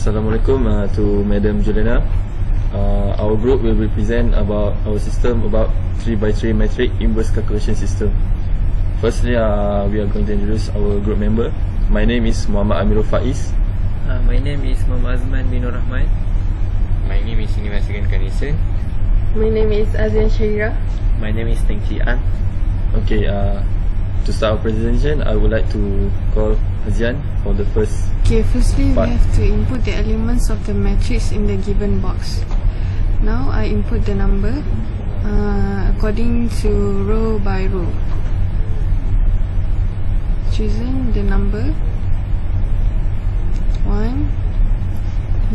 Assalamualaikum to Madam Juliana. Our group will represent about our system about 3x3 metric inverse calculation system. Firstly, we are going to introduce our group member. My name is Muhammad Amirul Faiz. My name is Muhammad Azman bin Rahman. My name is Siniwan Segan Kanison. My name is Azian Shahira. My name is Teng Chi An. Okay, to start our presentation, I would like to call Azian for the first. Okay, firstly Part. we have to input the elements of the matrix in the given box. Now I input the number according to row by row. Choosing the number 1,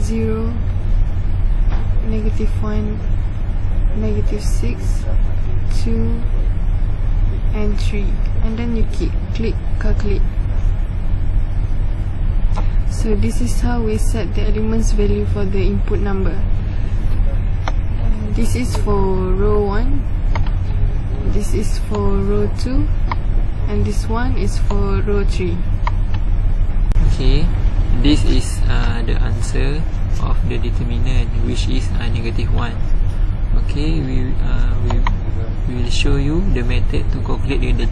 0, -1, -6, 2 and 3, and then you click calculate. So this is how we set the elements value for the input number. This is for row 1, this is for row 2, and this one is for row 3. Okay, this is the answer of the determinant, which is -1. Okay, we will show you the method to calculate the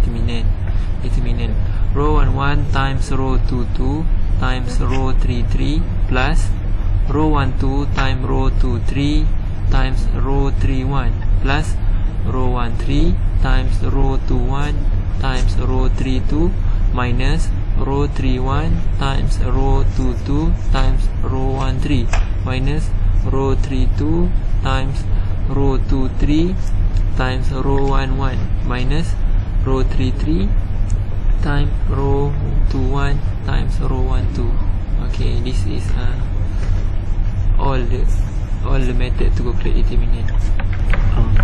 determinant. Row 11 times row 22 times row 33 plus row 12 times row 23 times row 31 plus row 13 times row 21 times row 32 minus row 31 times row 22 times row 13 minus row 32 times row 23 times row 11 minus row 33 times row 21 times row 12. Okay, this is all the method to calculate determinant.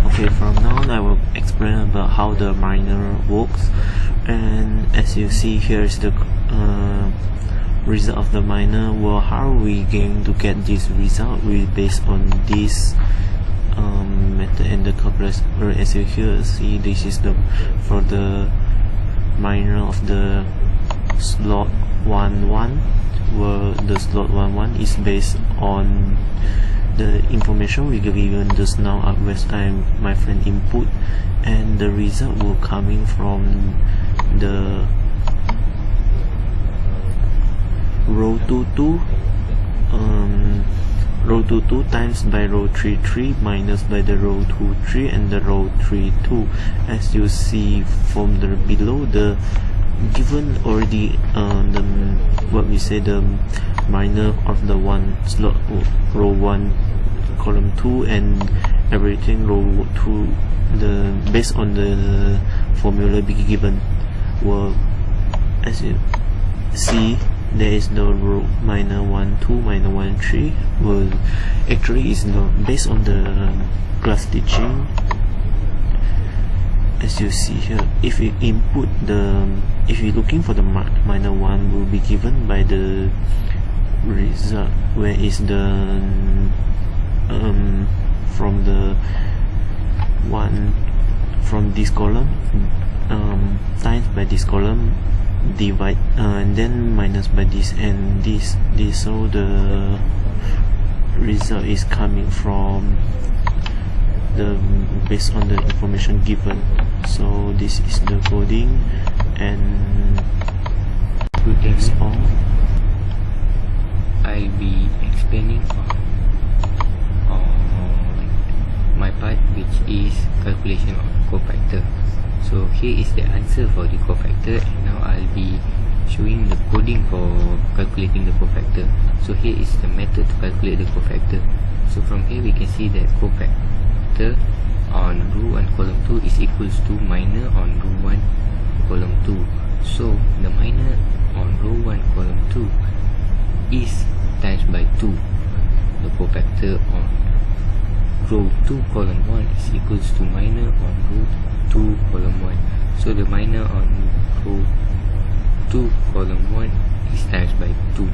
Okay, from now on I will explain about how the minor works, and as you see here is the result of the minor. Well, how are we going to get this result? We based on this method and the calculus. As you here see, this is the for the minor of the slot 11, where the slot 11 is based on the information we given just now at which time my friend input, and the result will coming from the row 22 row 22 times by row 33 minus by the row 23 and the row 32. As you see from the below, the given already the what we say the minor of the one slot row 1 column 2 and everything row 2, the based on the formula be given. Well, as you see, there is no row minor 1 2 minor 1 3. Well, actually is not based on the class teaching. As you see here, if you input the, if you're looking for the minor 1, will be given by the result where is the from the one from this column times by this column, divide and then minus by this and this, so the result is coming from the based on the information given. So this is the coding, and that's all. I'll be explaining on my part, which is calculation of cofactor. So here is the answer for the cofactor, and now I'll be showing the coding for calculating the cofactor. So here is the method to calculate the cofactor. So from here we can see that cofactor on row 1 column 2 is equals to minor on row 1 column 2. So the minor on row 1 column 2 is times by 2. The cofactor on row 2 column 1 is equals to minor on row 2 column 1. So the minor on row 2 column 1 is times by 2.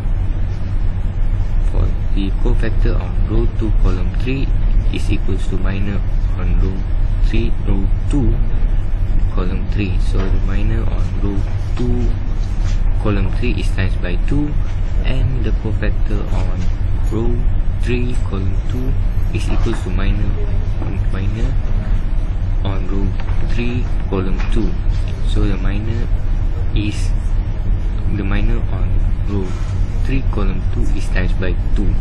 For the cofactor on row 2 column 3 is equals to minor on row 2 column 3. So the minor on row 2 column 3 is times by 2, and the cofactor on row 3 column 2 is equals to minor on row 3 column 2. So the minor on row 3 column 2 is times by 2.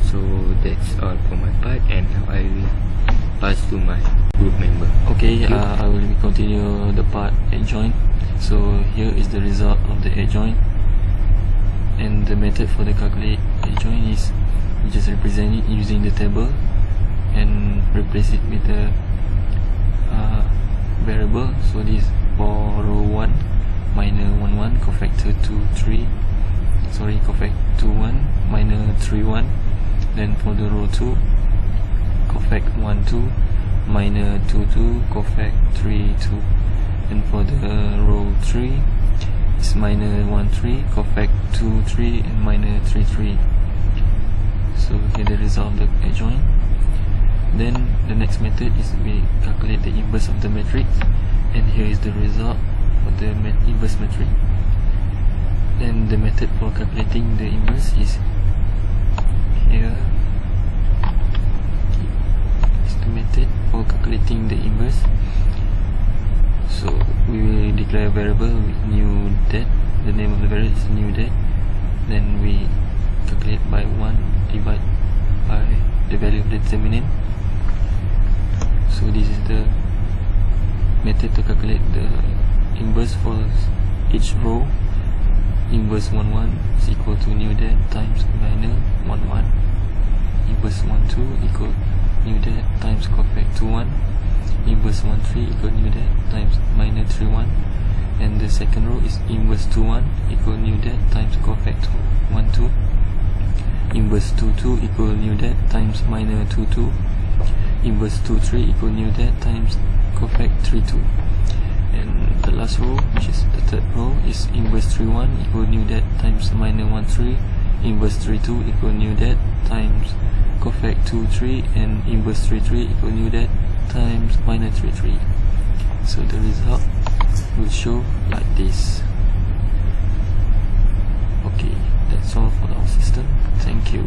So that's all for my part, and now I will pass to my group member. Okay, I will continue the part adjoint. So here is the result of the adjoint, and the method for the calculate adjoint is we just represent it using the table and replace it with the variable. So this for row 1 minor 1 1 cofactor 2 3, sorry, cofactor 2 1 minor 3 1. Then for the row 2 cofac 1 2 minor 2 2 cofac 3 2. And for the row 3 is minor 1 3 cofac 2 3 and minor 3 3. So here the result of the adjoint. Then the next method is we calculate the inverse of the matrix, and here is the result for the inverse matrix. Then the method for calculating the inverse is here. Is the method for calculating the inverse. So we will declare a variable with new det. The name of the variable is new det. Then we calculate by 1 divide by the value of the determinant. So this is the method to calculate the inverse for each row. Inverse 1 1 is equal to new det times minor 1 1. Inverse 1 2 equal new det times cofac 2 1. Inverse 1 3 equal new det times minor 3 1. And the second row is inverse 2 1 equal new det times cofac 1 2. Inverse 2 2 equal new det times minor 2 2. Inverse 2 3 equal new det times cofac 3 2. And the last row, which is the third row, is inverse 3 1 equal new det times minor 1 3. Inverse 3 2 equal new det times cofac 2 3, and inverse 3 3 equal new det times minor 3 3. So the result will show like this. Okay, that's all for our system. Thank you.